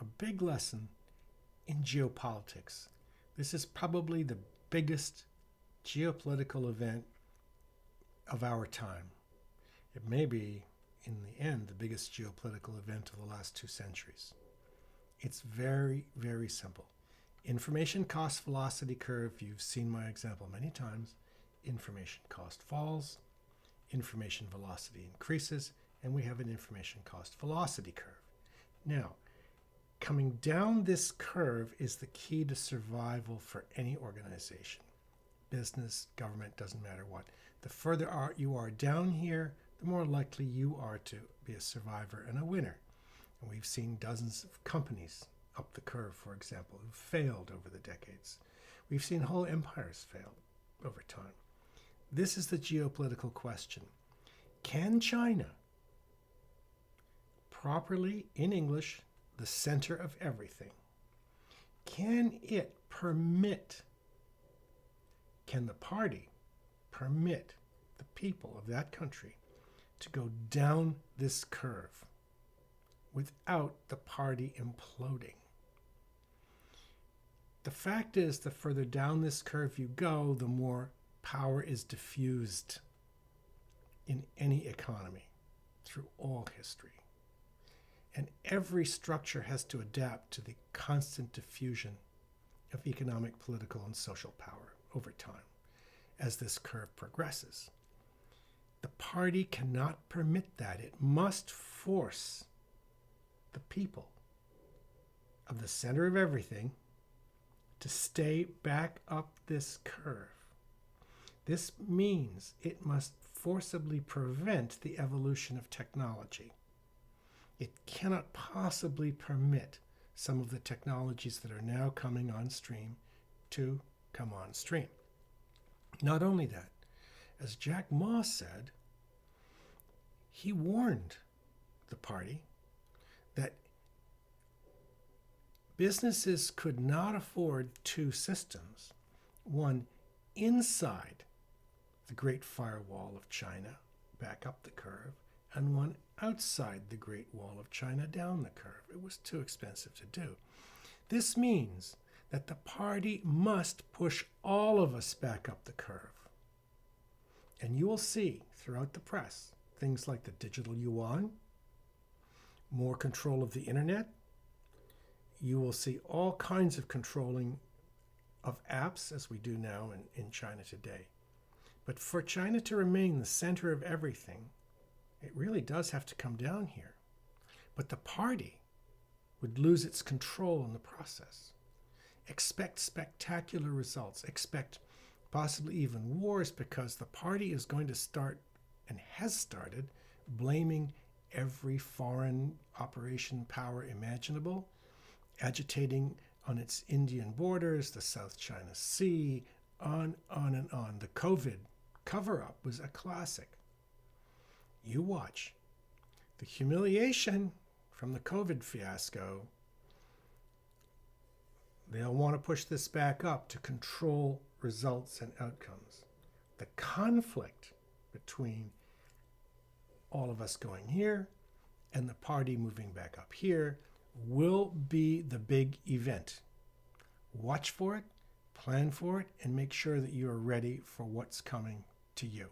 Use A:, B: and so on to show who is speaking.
A: a big lesson in geopolitics. This is probably the biggest geopolitical event of our time. It may be, in the end, the biggest geopolitical event of the last 2 centuries. It's very, very simple. Information cost velocity curve, you've seen my example many times. Information cost falls, information velocity increases, and we have an information cost velocity curve. Now, coming down this curve is the key to survival for any organization. Business, government, doesn't matter what. The further you are down here, the more likely you are to be a survivor and a winner. And we've seen dozens of companies up the curve, for example, who failed over the decades. We've seen whole empires fail over time. This is the geopolitical question. Can China, properly in English, the center of everything, can the party permit the people of that country to go down this curve without the party imploding? The fact is, the further down this curve you go, the more power is diffused in any economy through all history. And every structure has to adapt to the constant diffusion of economic, political, and social power over time as this curve progresses. The party cannot permit that. It must force the people of the center of everything to stay back up this curve. This means it must forcibly prevent the evolution of technology. It cannot possibly permit some of the technologies that are now coming on stream to come on stream. Not only that, as Jack Ma said, he warned the party that businesses could not afford two systems, one inside the Great Firewall of China, back up the curve, and one outside the Great Wall of China, down the curve. It was too expensive to do. This means that the party must push all of us back up the curve. And you will see throughout the press things like the digital yuan, more control of the internet. You will see all kinds of controlling of apps, as we do now in China today. But for China to remain the center of everything, it really does have to come down here. But the party would lose its control in the process. Expect spectacular results. Expect possibly even wars, because the party is going to start, and has started, blaming every foreign operation power imaginable, agitating on its Indian borders, the South China Sea, on and on. The COVID cover-up was a classic. You watch. The humiliation from the COVID fiasco, they'll want to push this back up to control results and outcomes. The conflict between all of us going here and the party moving back up here will be the big event. Watch for it, plan for it, and make sure that you are ready for what's coming to you.